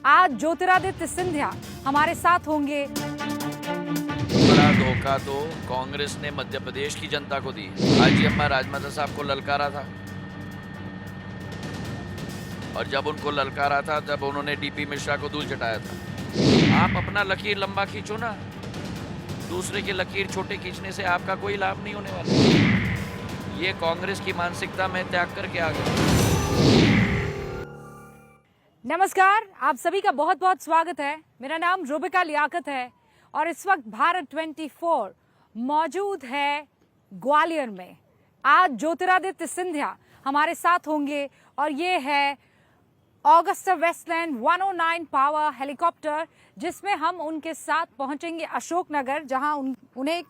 आज ज्योतिरादित्य सिंधिया हमारे साथ होंगे। बड़ा धोखा तो कांग्रेस ने मध्य प्रदेश की जनता को दी। आज अम्मा राजमाता साहब को ललकारा था, और जब उनको ललकारा था तब उन्होंने डीपी मिश्रा को धूल चटाया था। आप अपना लकीर लंबा खींचो ना, दूसरे के लकीर छोटे खींचने से आपका कोई लाभ नहीं होने वाला। ये कांग्रेस की मानसिकता में त्याग करके आ गए। नमस्कार, आप सभी का बहुत बहुत स्वागत है। मेरा नाम रूबिका लियाकत है और इस वक्त भारत 24 मौजूद है ग्वालियर में। आज ज्योतिरादित्य सिंधिया हमारे साथ होंगे और ये है ऑगस्टा वेस्टलैंड 109 पावर हेलीकॉप्टर, जिसमें हम उनके साथ पहुंचेंगे अशोकनगर, जहां उन्हें एक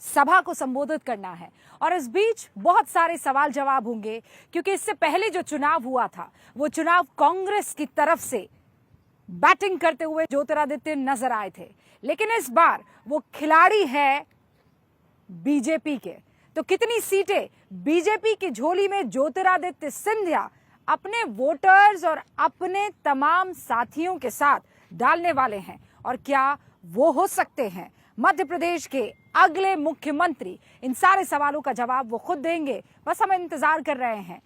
सभा को संबोधित करना है। और इस बीच बहुत सारे सवाल जवाब होंगे, क्योंकि इससे पहले जो चुनाव हुआ था वो चुनाव कांग्रेस की तरफ से बैटिंग करते हुए ज्योतिरादित्य नजर आए थे, लेकिन इस बार वो खिलाड़ी है बीजेपी के। तो कितनी सीटें बीजेपी की झोली में ज्योतिरादित्य सिंधिया अपने वोटर्स और अपने तमाम साथियों के साथ डालने वाले हैं, और क्या वो हो सकते हैं मध्य प्रदेश के अगले मुख्यमंत्री? इन सारे सवालों का जवाब वो खुद देंगे। बस हम इंतजार कर रहे हैं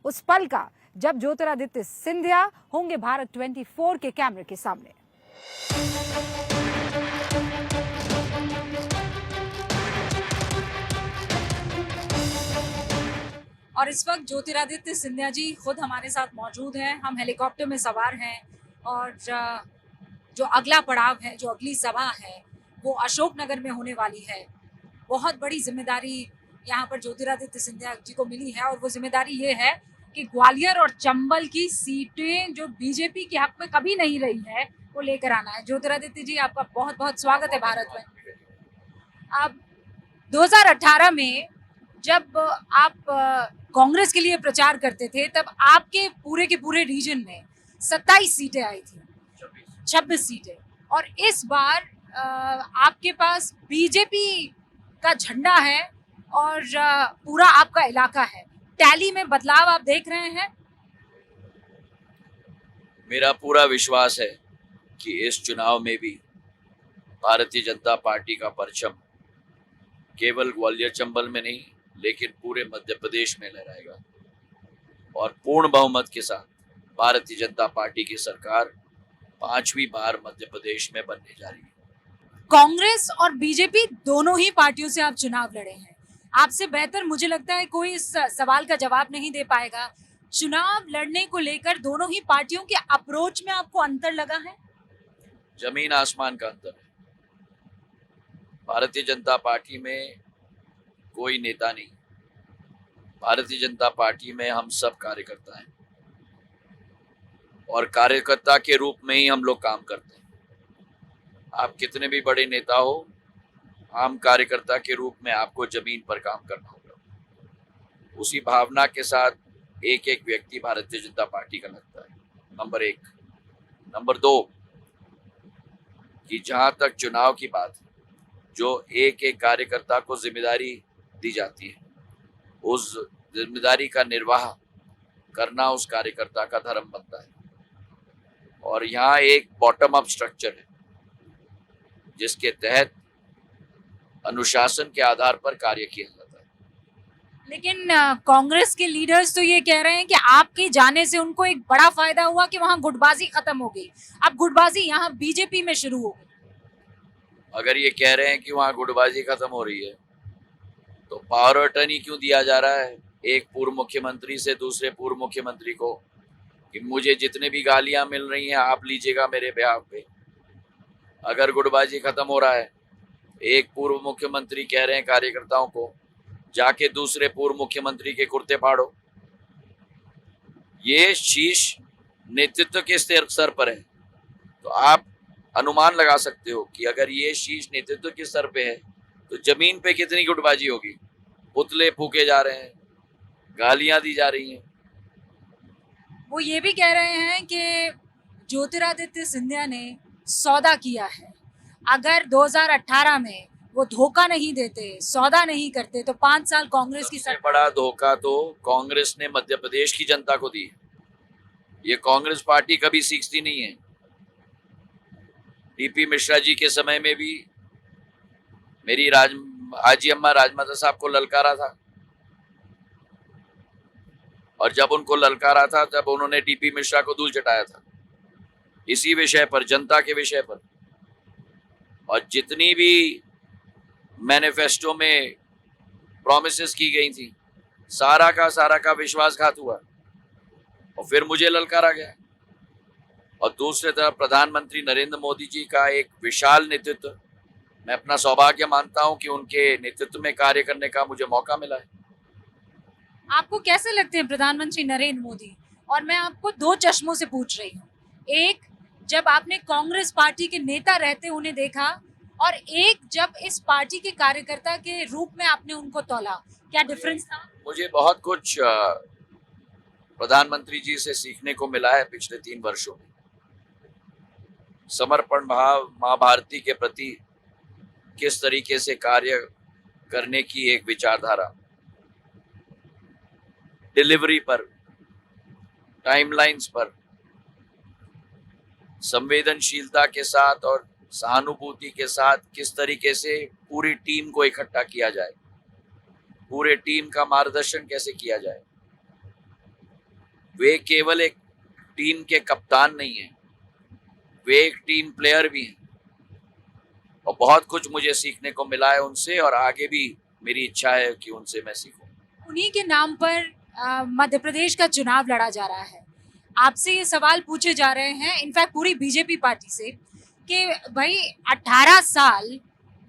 उस पल का जब ज्योतिरादित्य सिंधिया होंगे भारत 24 के कैमरे के सामने। और इस वक्त ज्योतिरादित्य सिंधिया जी खुद हमारे साथ मौजूद हैं। हम हेलीकॉप्टर में सवार हैं और जो अगला पड़ाव है, जो अगली सभा है, वो अशोकनगर में होने वाली है। बहुत बड़ी जिम्मेदारी यहाँ पर ज्योतिरादित्य सिंधिया जी को मिली है, और वो जिम्मेदारी ये है कि ग्वालियर और चंबल की सीटें जो बीजेपी के हक में कभी नहीं रही है, वो लेकर आना है। ज्योतिरादित्य जी, आपका बहुत बहुत स्वागत है भारत में। अब 2018 में जब आप कांग्रेस के लिए प्रचार करते थे, तब आपके पूरे के पूरे रीजन में 27 सीटें आई थी, 26 सीटें। और इस बार आपके पास बीजेपी का झंडा है और पूरा आपका इलाका है। टैली में बदलाव आप देख रहे हैं? मेरा पूरा विश्वास है कि इस चुनाव में भी भारतीय जनता पार्टी का परचम केवल ग्वालियर चंबल में नहीं, लेकिन पूरे मध्य प्रदेश में लहराएगा, और पूर्ण बहुमत के साथ भारतीय जनता पार्टी की सरकार 5वीं बार मध्य प्रदेश में बनने जा रही है। कांग्रेस और बीजेपी दोनों ही पार्टियों से आप चुनाव लड़े हैं। आपसे बेहतर मुझे लगता है कोई इस सवाल का जवाब नहीं दे पाएगा। चुनाव लड़ने को लेकर दोनों ही पार्टियों के अप्रोच में आपको अंतर लगा है? जमीन आसमान का अंतर है। भारतीय जनता पार्टी में कोई नेता नहीं, भारतीय जनता पार्टी में हम सब कार्यकर्ता हैं, और कार्यकर्ता के रूप में ही हम लोग काम करते हैं। आप कितने भी बड़े नेता हो, आम कार्यकर्ता के रूप में आपको जमीन पर काम करना होगा। उसी भावना के साथ एक एक व्यक्ति भारतीय जनता पार्टी का लगता है, नंबर 1। नंबर 2, कि जहां तक चुनाव की बात है, जो एक एक कार्यकर्ता को जिम्मेदारी दी जाती है, उस जिम्मेदारी का निर्वाह करना उस कार्यकर्ता का धर्म बनता है। और यहाँ एक बॉटम अप स्ट्रक्चर है, जिसके तहत अनुशासन के आधार पर कार्य किया जाता है। लेकिन कांग्रेस के लीडर्स तो ये कह रहे हैं कि आपके जाने से उनको एक बड़ा फायदा हुआ कि वहां गुटबाजी खत्म हो गई। अब गुटबाजी यहाँ बीजेपी में शुरू हो गई। अगर ये कह रहे हैं कि वहां गुटबाजी खत्म हो रही है, तो पावर ऑफ अटर्नी क्यों दिया जा रहा है एक पूर्व मुख्यमंत्री से दूसरे पूर्व मुख्यमंत्री को, कि मुझे जितने भी गालियां मिल रही हैं आप लीजिएगा मेरे बिहाफ पे? अगर गुटबाजी खत्म हो रहा है, एक पूर्व मुख्यमंत्री कह रहे हैं कार्यकर्ताओं को, जाके दूसरे पूर्व मुख्यमंत्री के कुर्ते फाड़ो। ये शीश नेतृत्व के स्तर पर है, तो आप अनुमान लगा सकते हो कि अगर ये शीश नेतृत्व के स्तर पे है, तो जमीन पे कितनी गुटबाजी होगी। पुतले फूके जा रहे हैं, गालियां दी जा रही हैं। वो ये भी कह रहे हैं कि ज्योतिरादित्य सिंधिया ने सौदा किया है। अगर 2018 में वो धोखा नहीं देते, सौदा नहीं करते, तो 5 साल कांग्रेस की सबसे बड़ा धोखा तो कांग्रेस ने मध्य प्रदेश की जनता को दी। ये कांग्रेस पार्टी कभी सीखती नहीं है। डीपी मिश्रा जी के समय में भी मेरी हाजी अम्मा राजमाता साहब को ललकारा था, और जब उनको ललकारा था तब उन्होंने डीपी मिश्रा को धूल चटाया था इसी विषय पर, जनता के विषय पर। और जितनी भी मैनिफेस्टो में प्रॉमिसेस की गई थी, सारा का विश्वासघात हुआ और फिर मुझे ललकारा गया। और दूसरी तरफ प्रधानमंत्री नरेंद्र मोदी जी का एक विशाल नेतृत्व, मैं अपना सौभाग्य मानता हूं कि उनके नेतृत्व में कार्य करने का मुझे मौका मिला है। आपको कैसे लगते हैं प्रधानमंत्री नरेंद्र मोदी? और मैं आपको दो चश्मों से पूछ रही हूँ, एक जब आपने कांग्रेस पार्टी के नेता रहते उन्हें देखा, और एक जब इस पार्टी के कार्यकर्ता के रूप में आपने उनको तौला, क्या डिफरेंस था? मुझे बहुत कुछ प्रधानमंत्री जी से सीखने को मिला है पिछले 3 वर्षों में। समर्पण भाव, माँ भारती के प्रति किस तरीके से कार्य करने की एक विचारधारा, डिलीवरी पर, टाइमलाइंस पर, संवेदनशीलता के साथ और सहानुभूति के साथ किस तरीके से पूरी टीम को इकट्ठा किया जाए, पूरे टीम का मार्गदर्शन कैसे किया जाए। वे केवल एक टीम के कप्तान नहीं हैं, वे एक टीम प्लेयर भी हैं, और बहुत कुछ मुझे सीखने को मिला है उनसे, और आगे भी मेरी इच्छा है कि उनसे मैं सीखूं। उन्हीं के नाम पर मध्य प्रदेश का चुनाव लड़ा जा रहा है। आपसे ये सवाल पूछे जा रहे हैं, इनफैक्ट पूरी बीजेपी पार्टी से, कि भाई 18 साल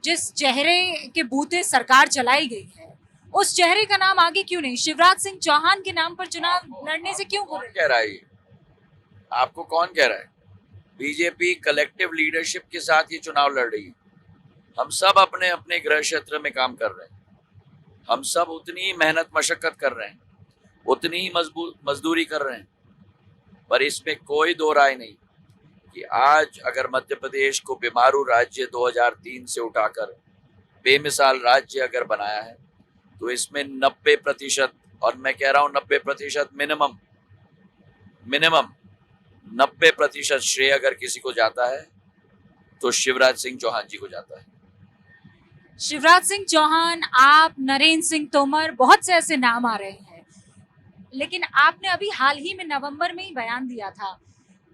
जिस चेहरे के बूते सरकार चलाई गई है, उस चेहरे का नाम आगे क्यों नहीं? शिवराज सिंह चौहान के नाम पर चुनाव लड़ने से क्यों? कौन कह रहा है ये? आपको कौन कह रहा है? बीजेपी कलेक्टिव लीडरशिप के साथ ये चुनाव लड़ रही है। हम सब अपने अपने गृह क्षेत्र में काम कर रहे हैं, हम सब उतनी ही मेहनत मशक्कत कर रहे हैं, उतनी ही मजदूरी कर रहे हैं। पर इसमें कोई दो राय नहीं कि आज अगर मध्य प्रदेश को बीमारू राज्य 2003 से उठाकर बेमिसाल राज्य अगर बनाया है, तो इसमें 90%, और मैं कह रहा हूं 90% मिनिमम 90% श्रेय अगर किसी को जाता है तो शिवराज सिंह चौहान जी को जाता है। शिवराज सिंह चौहान, आप, नरेंद्र सिंह तोमर, बहुत से ऐसे नाम आ रहे हैं, लेकिन आपने अभी हाल ही में नवंबर में ही बयान दिया था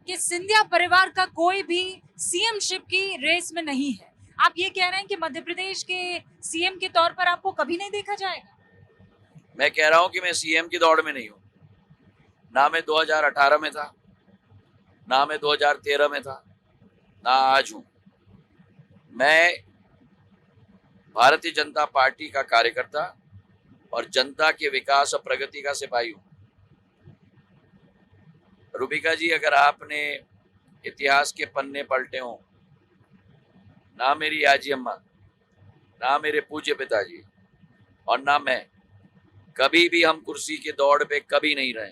कि सिंधिया परिवार का कोई भी सीएमशिप की रेस में नहीं है। आप ये कह रहे हैं कि मध्य प्रदेश के सीएम के तौर पर आपको कभी नहीं देखा जाएगा? मैं कह रहा हूं कि मैं सीएम की दौड़ में नहीं हूं। ना मैं 2018 में था, ना मैं 2013 में था, ना आज हूं। मैं भारतीय जनता पार्टी का कार्यकर्ता और जनता के विकास और प्रगति का सिपाही हूं। रूबिका जी, अगर आपने इतिहास के पन्ने पलटे हों, ना मेरी आजी अम्मा, ना मेरे पूज्य पिताजी और ना मैं, कभी भी हम कुर्सी की दौड़ पे कभी नहीं रहे।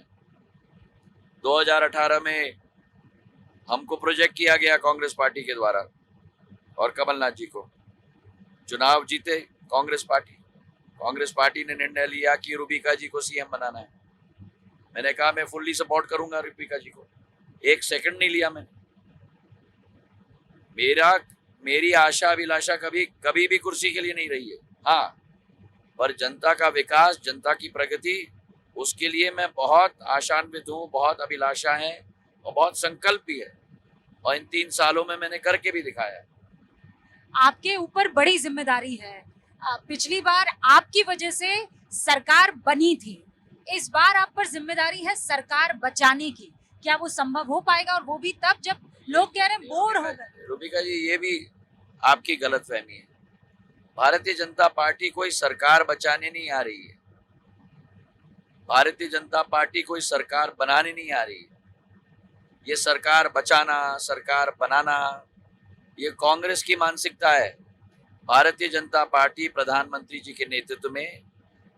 2018 में हमको प्रोजेक्ट किया गया कांग्रेस पार्टी के द्वारा, और कमलनाथ जी को चुनाव जीते कांग्रेस पार्टी ने निर्णय लिया कि रूबिका जी को सीएम बनाना है। मैंने कहा मैं फुल्ली सपोर्ट करूंगा रूबिका जी को, 1 सेकंड नहीं लिया मैंने। मेरी आशा अभिलाषा कभी भी कुर्सी के लिए नहीं रही है। हाँ, पर जनता का विकास, जनता की प्रगति, उसके लिए मैं बहुत आशान्वित हूँ, बहुत अभिलाषा है और बहुत संकल्प भी है, और इन 3 सालों में मैंने करके भी दिखाया है। आपके ऊपर बड़ी जिम्मेदारी है। पिछली बार आपकी वजह से सरकार बनी थी, इस बार आप पर जिम्मेदारी है सरकार बचाने की। क्या वो संभव हो पाएगा? और वो भी तब जब लोग कह रहे हैं बोर हो गए। रूबिका जी, ये भी आपकी गलतफहमी है। भारतीय जनता पार्टी कोई सरकार बचाने नहीं आ रही है, भारतीय जनता पार्टी कोई सरकार बनाने नहीं आ रही है। ये सरकार बचाना, सरकार बनाना, ये कांग्रेस की मानसिकता है। भारतीय जनता पार्टी प्रधानमंत्री जी के नेतृत्व में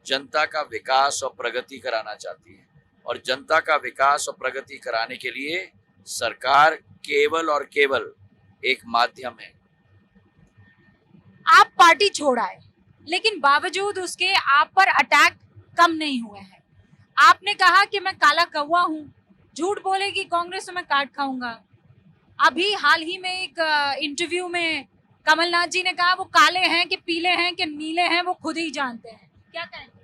जनता का विकास और प्रगति कराना चाहती है, और जनता का विकास और प्रगति कराने के लिए सरकार केवल और केवल एक माध्यम है। आप पार्टी छोड़ आए, लेकिन बावजूद उसके आप पर अटैक कम नहीं हुए हैं। आपने कहा कि मैं काला कौवा हूं, झूठ बोले कि कांग्रेस में मैं काट खाऊंगा। अभी हाल ही में एक इंटरव्यू में कमलनाथ जी ने कहा वो काले हैं कि पीले हैं कि नीले हैं वो खुद ही जानते हैं। क्या कहेंगे?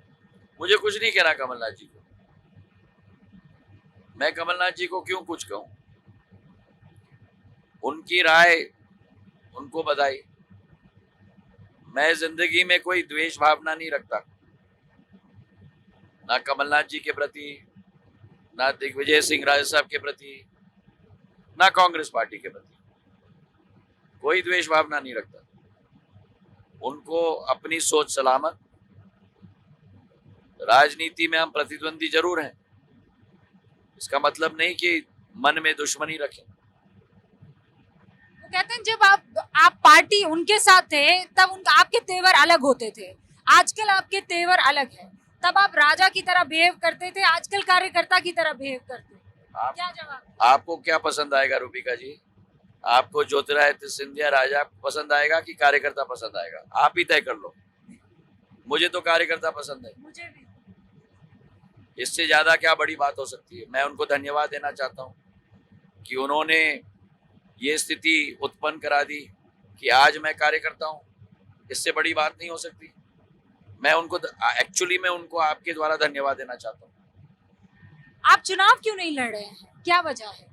मुझे कुछ नहीं कहना कमलनाथ जी को। मैं कमलनाथ जी को क्यों कुछ कहूं? उनकी राय, उनको बधाई। मैं जिंदगी में कोई द्वेष भावना नहीं रखता, ना कमलनाथ जी के प्रति, ना दिग्विजय सिंह राय साहब के प्रति, ना कांग्रेस पार्टी के प्रति। कोई द्वेष भावना नहीं रखता। उनको अपनी सोच सलामत। राजनीति में हम प्रतिद्वंदी जरूर हैं, इसका मतलब नहीं कि मन में दुश्मनी रखें। वो कहते हैं जब आप पार्टी उनके साथ थे तब उनका आपके तेवर अलग होते थे, आजकल आपके तेवर अलग है। तब आप राजा की तरह बिहेव करते थे, आजकल कार्यकर्ता की तरह बिहेव करते हैं। क्या जवाब? आपको क्या पसंद आएगा रूबिका जी? आपको ज्योतिरादित्य सिंधिया राजा पसंद आएगा कि कार्यकर्ता पसंद आएगा? आप ही तय कर लो। मुझे तो कार्यकर्ता पसंद है। मुझे भी। इससे ज्यादा क्या बड़ी बात हो सकती है? मैं उनको धन्यवाद देना चाहता हूँ कि उन्होंने ये स्थिति उत्पन्न करा दी कि आज मैं कार्यकर्ता हूँ। इससे बड़ी बात नहीं हो सकती। मैं उनको एक्चुअली मैं उनको आपके द्वारा धन्यवाद देना चाहता हूँ। आप चुनाव क्यों नहीं लड़ रहे हैं? क्या वजह है?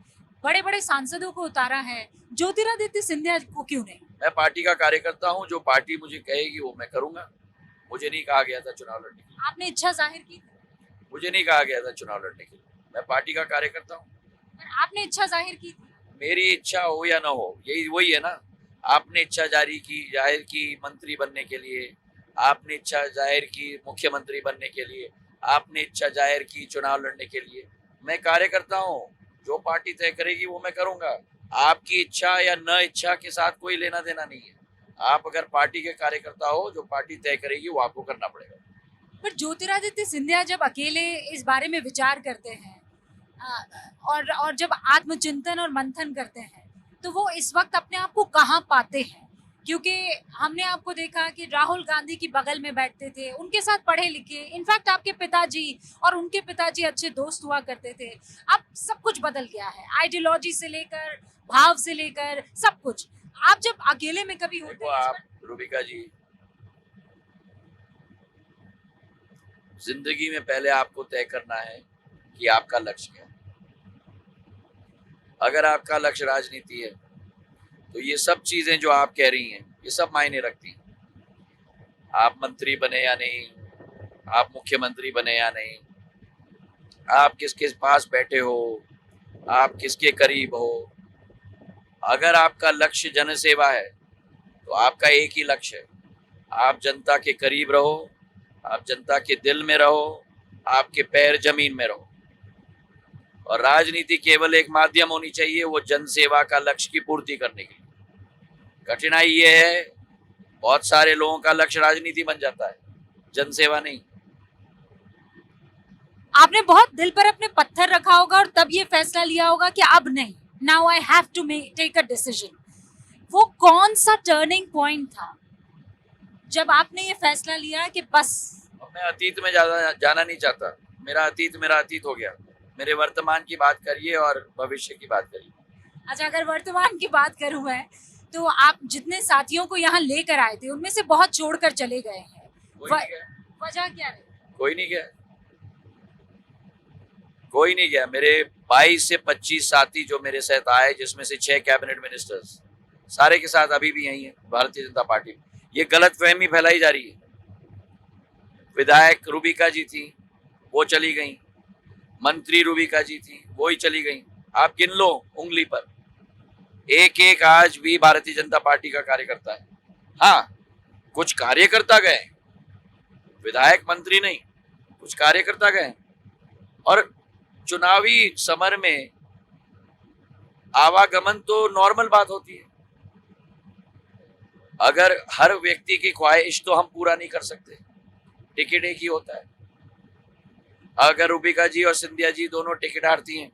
बड़े बड़े सांसदों को उतारा है, ज्योतिरादित्य सिंधिया को क्यों नहीं? मैं पार्टी का कार्यकर्ता हूँ, जो पार्टी मुझे कहेगी वो मैं करूंगा। मुझे नहीं कहा गया था चुनाव लड़ने के लिए। आपने इच्छा जाहिर की? मुझे नहीं कहा गया था चुनाव लड़ने के लिए। मैं पार्टी का कार्यकर्ता हूँ। पर आपने इच्छा जाहिर की थी। मेरी इच्छा हो या ना हो, यही वही है ना। आपने इच्छा जाहिर की मंत्री बनने के लिए, आपने इच्छा जाहिर की मुख्यमंत्री बनने के लिए, आपने इच्छा जाहिर की चुनाव लड़ने के लिए। मैं कार्यकर्ता हूँ, जो पार्टी तय करेगी वो मैं करूंगा। आपकी इच्छा या न इच्छा के साथ कोई लेना देना नहीं है। आप अगर पार्टी के कार्यकर्ता हो, जो पार्टी तय करेगी वो आपको करना पड़ेगा। पर ज्योतिरादित्य सिंधिया जब अकेले इस बारे में विचार करते हैं और जब आत्मचिंतन और मंथन करते हैं तो वो इस वक्त अपने आप को कहाँ पाते हैं? क्योंकि हमने आपको देखा कि राहुल गांधी की बगल में बैठते थे, उनके साथ पढ़े लिखे, इनफैक्ट आपके पिताजी और उनके पिताजी अच्छे दोस्त हुआ करते थे। अब सब कुछ बदल गया है, आइडियोलॉजी से लेकर भाव से लेकर सब कुछ। आप जब अकेले में कभी होते देखो हैं आप रूबिका जी, जिंदगी में पहले आपको तय करना है कि आपका लक्ष्य क्या है। अगर आपका लक्ष्य राजनीति है तो ये सब चीजें जो आप कह रही हैं ये सब मायने रखती हैं। आप मंत्री बने या नहीं, आप मुख्यमंत्री बने या नहीं, आप किसके पास बैठे हो, आप किसके करीब हो। अगर आपका लक्ष्य जनसेवा है तो आपका एक ही लक्ष्य है, आप जनता के करीब रहो, आप जनता के दिल में रहो, आपके पैर जमीन में रहो। और राजनीति केवल एक माध्यम होनी चाहिए, वो जनसेवा का लक्ष्य की पूर्ति करने के लिए। कठिनाई ये है, बहुत सारे लोगों का लक्ष्य राजनीति बन जाता है, जनसेवा नहीं। आपने बहुत दिल पर अपने पत्थर रखा होगा और तब ये फैसला लिया होगा कि अब नहीं, now I have to take a decision. वो कौन सा टर्निंग पॉइंट था जब आपने ये फैसला लिया कि बस? अब मैं अतीत में जाना नहीं चाहता। मेरा अतीत हो गया। मेरे वर्तमान की बात करिए और भविष्य की बात करिए। अच्छा, अगर वर्तमान की बात करूं मैं तो आप जितने साथियों को यहाँ लेकर आए थे उनमें से बहुत छोड़कर चले गए हैं। वजह क्या रही? कोई नहीं गया। कोई नहीं गया। मेरे 22 से 25 साथी जो मेरे साथ आए, जिसमें से 6 कैबिनेट मिनिस्टर्स, सारे के साथ अभी भी यही है भारतीय जनता पार्टी में। ये गलतफहमी फैलाई जा रही है। विधायक रूबिका जी थी, वो चली गई। मंत्री रूबिका जी थी, वो ही चली गई। आप गिन लो उंगली पर, एक एक आज भी भारतीय जनता पार्टी का कार्यकर्ता है। हाँ, कुछ कार्यकर्ता गए, विधायक मंत्री नहीं, कुछ कार्यकर्ता गए। और चुनावी समर में आवागमन तो नॉर्मल बात होती है। अगर हर व्यक्ति की ख्वाहिश तो हम पूरा नहीं कर सकते, टिकट एक ही होता है। अगर रूबिका जी और सिंधिया जी दोनों टिकट हारती हैं,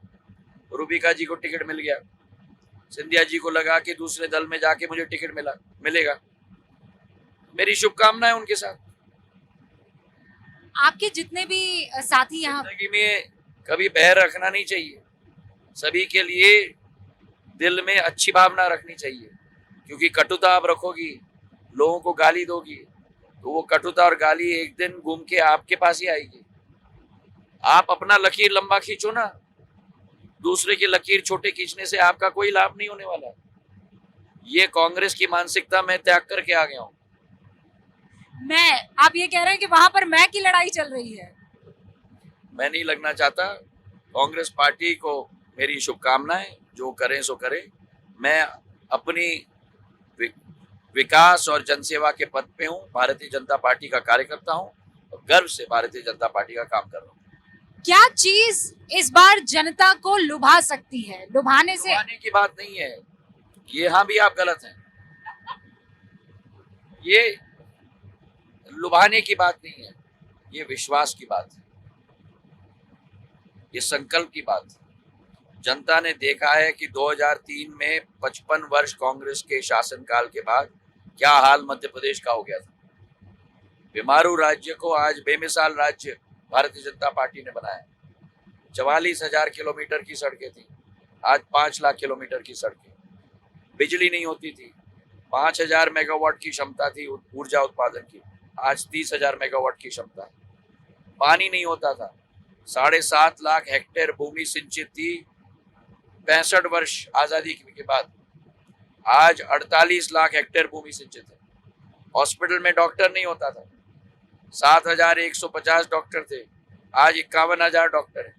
रूबिका जी को टिकट मिल गया, सिंधिया जी को लगा कि दूसरे दल में जाके मुझे टिकट मिलेगा, मेरी शुभकामनाएं उनके साथ। आपके जितने भी साथी यहाँ, जिंदगी में कभी बैर रखना नहीं चाहिए। सभी के लिए दिल में अच्छी भावना रखनी चाहिए, क्योंकि कटुता आप रखोगी, लोगों को गाली दोगी, तो वो कटुता और गाली एक दिन घूम के आपके पास ही आएगी। आप अपना लकीर लंबा खींचो ना, दूसरे की लकीर छोटे खींचने से आपका कोई लाभ नहीं होने वाला। ये कांग्रेस की मानसिकता मैं त्याग करके आ गया हूँ। आप ये कह रहे हैं कि वहां पर मैं की लड़ाई चल रही है? मैं नहीं लगना चाहता। कांग्रेस पार्टी को मेरी शुभकामनाएं, जो करें सो करें। मैं अपनी विकास और जनसेवा के पद पे हूँ, भारतीय जनता पार्टी का कार्यकर्ता हूँ और गर्व से भारतीय जनता पार्टी का काम कर रहा हूँ। क्या चीज इस बार जनता को लुभा सकती है? लुभाने से लुभाने की बात नहीं है, ये यहाँ भी आप गलत हैं। ये लुभाने की बात नहीं है, ये विश्वास की बात है, ये संकल्प की बात है। जनता ने देखा है कि 2003 में 55 वर्ष कांग्रेस के शासनकाल के बाद क्या हाल मध्य प्रदेश का हो गया था। बीमारू राज्य को आज बेमिसाल राज्य भारतीय जनता पार्टी ने बनाया। 44,000 किलोमीटर की सड़कें थी, आज 5 लाख किलोमीटर की सड़कें। बिजली नहीं होती थी, 5,000 मेगावाट की क्षमता थी ऊर्जा उत्पादन की, आज 30,000 मेगावाट की क्षमता है। पानी नहीं होता था, 7.5 लाख हेक्टेयर भूमि सिंचित थी 65 वर्ष आजादी के बाद, आज 48 लाख हेक्टेयर भूमि सिंचित है। हॉस्पिटल में डॉक्टर नहीं होता था, 7,150 डॉक्टर थे, आज 51,000 डॉक्टर है।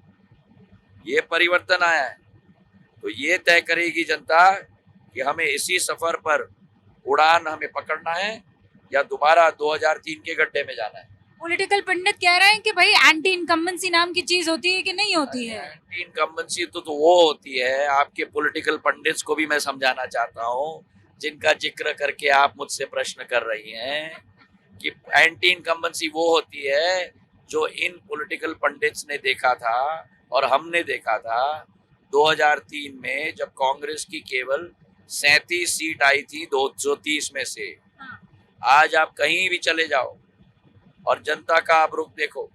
ये परिवर्तन आया है। तो ये तय करेगी जनता कि हमें इसी सफर पर उड़ान हमें पकड़ना है या दोबारा 2003 के गड्ढे में जाना है। पॉलिटिकल पंडित कह रहे हैं कि भाई एंटी इनकम्बेंसी नाम की चीज होती है कि नहीं होती है? एंटी इनकम्बेंसी तो वो होती है। आपके पॉलिटिकल पंडित्स को भी मैं समझाना चाहता हूँ, जिनका जिक्र करके आप मुझसे प्रश्न कर रही हैं, कि एंटी इनकम्बेंसी वो होती है जो इन पॉलिटिकल पंडित्स ने देखा था और हमने देखा था 2003 में, जब कांग्रेस की केवल 37 सीट आई थी 230 में से। आज आप कहीं भी चले जाओ और जनता का आप रुख देखो,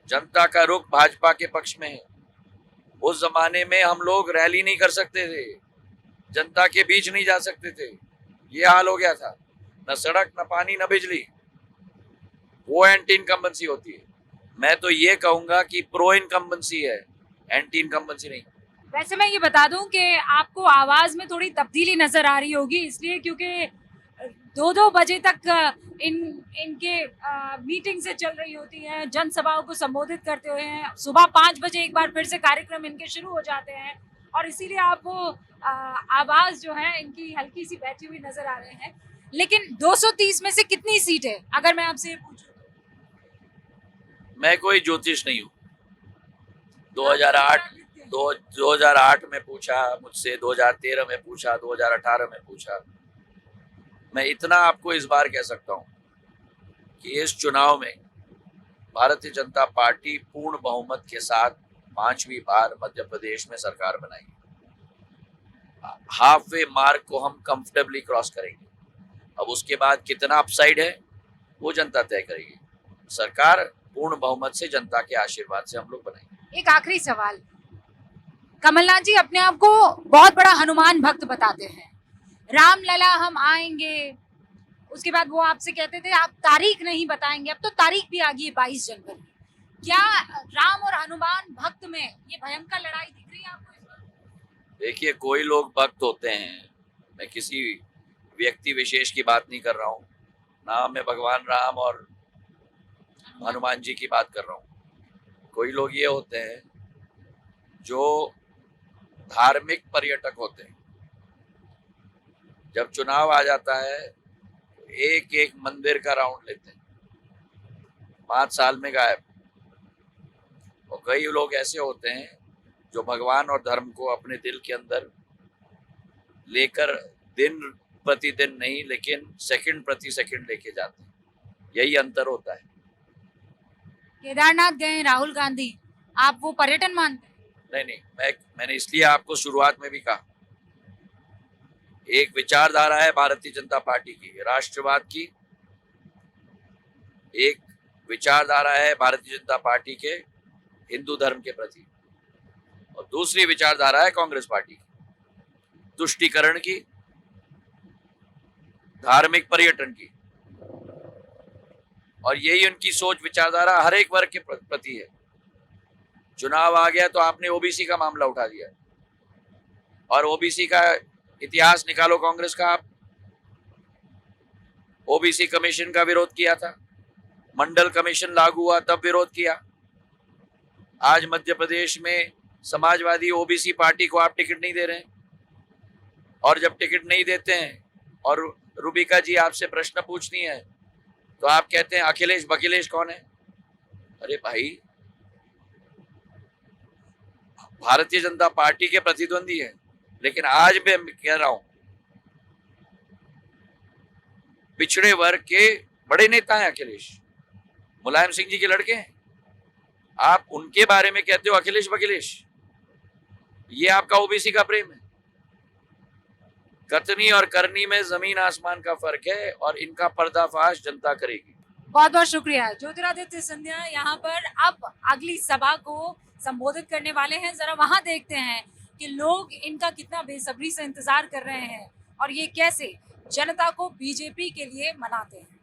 जनता का रुख भाजपा के पक्ष में है। उस जमाने में हम लोग रैली नहीं कर सकते थे, जनता के बीच नहीं जा सकते थे, ये हाल हो गया था। न सड़क, न पानी, न बिजली। वो एंटी इनकम्बेंसी होती है। मैं तो ये कहूंगा कि प्रो इनकम्बेंसी है, एंटी इनकम्बेंसी नहीं। वैसे मैं ये बता दूं कि आपको आवाज में थोड़ी तब्दीली नजर आ रही होगी, इसलिए क्योंकि 2-2 बजे तक इनके मीटिंग से चल रही होती है, जनसभाओं को संबोधित करते हुए हैं। सुबह 5 बजे एक बार फिर से कार्यक्रम इनके शुरू हो जाते हैं और इसीलिए आप वो आवाज जो है इनकी हल्की सी बैठी हुई नजर आ रहे हैं। लेकिन 230 में से कितनी सीट है, अगर मैं आपसे पूछूं? मैं कोई ज्योतिष नहीं हूँ। 2008 में पूछा मुझसे, 2013 में पूछा, 2018 में पूछा। मैं इतना आपको इस बार कह सकता हूँ कि इस चुनाव में भारतीय जनता पार्टी पूर्ण बहुमत के साथ 5वीं बार मध्य प्रदेश में सरकार बनाएगी। हाफ वे मार्क को हम कंफर्टेबली क्रॉस करेंगे। अब उसके बाद कितना अपसाइड है वो जनता तय करेगी। सरकार पूर्ण बहुमत से, जनता के आशीर्वाद से हम लोग बनाएंगे। एक आखिरी सवाल, कमलनाथ जी अपने आप को बहुत बड़ा हनुमान भक्त बताते हैं, रामलला हम आएंगे, उसके बाद वो आपसे कहते थे आप तारीख नहीं बताएंगे। अब तो तारीख भी आ गई है 22 जनवरी। क्या राम और हनुमान भक्त में ये भयंकर लड़ाई दिख रही है आपको इस बार? देखिए, कोई लोग भक्त होते हैं, मैं किसी व्यक्ति विशेष की बात नहीं कर रहा हूँ ना, मैं भगवान राम और हनुमान जी की बात कर रहा हूँ। कोई लोग ये होते हैं जो धार्मिक पर्यटक होते हैं। जब चुनाव आ जाता है एक एक मंदिर का राउंड लेते हैं, 5 साल में गायब। और कई लोग ऐसे होते हैं जो भगवान और धर्म को अपने दिल के अंदर लेकर दिन प्रतिदिन नहीं, लेकिन सेकंड प्रति सेकंड लेके जाते हैं। यही अंतर होता है। केदारनाथ गए राहुल गांधी, आप वो पर्यटन मानते हैं? नहीं, मैंने इसलिए आपको शुरुआत में भी कहा, एक विचारधारा है भारतीय जनता पार्टी की, राष्ट्रवाद की। एक विचारधारा है भारतीय जनता पार्टी के हिंदू धर्म के प्रति। और दूसरी विचारधारा है कांग्रेस पार्टी की, तुष्टीकरण की, धार्मिक पर्यटन की। और यही उनकी सोच विचारधारा हर एक वर्ग के प्रति है। चुनाव आ गया तो आपने ओबीसी का मामला उठा दिया, और ओबीसी का इतिहास निकालो कांग्रेस का। आप ओबीसी कमीशन का विरोध किया था, मंडल कमीशन लागू हुआ तब विरोध किया। आज मध्य प्रदेश में समाजवादी ओबीसी पार्टी को आप टिकट नहीं दे रहे हैं, और जब टिकट नहीं देते हैं और रूबिका जी आपसे प्रश्न पूछनी है तो आप कहते हैं अखिलेश बखिलेश कौन है। अरे भाई, भारतीय जनता पार्टी के प्रतिद्वंदी है, लेकिन आज मैं कह रहा हूं पिछड़े वर्ग के बड़े नेता हैं अखिलेश, मुलायम सिंह जी के लड़के हैं। आप उनके बारे में कहते हो अखिलेश बखिलेश। ये आपका ओबीसी का प्रेम है। कथनी और करनी में जमीन आसमान का फर्क है, और इनका पर्दाफाश जनता करेगी। बहुत बहुत शुक्रिया। ज्योतिरादित्य सिंधिया यहाँ पर अब अगली सभा को संबोधित करने वाले हैं। जरा वहां देखते हैं कि लोग इनका कितना बेसब्री से इंतजार कर रहे हैं और ये कैसे जनता को बीजेपी के लिए मनाते हैं।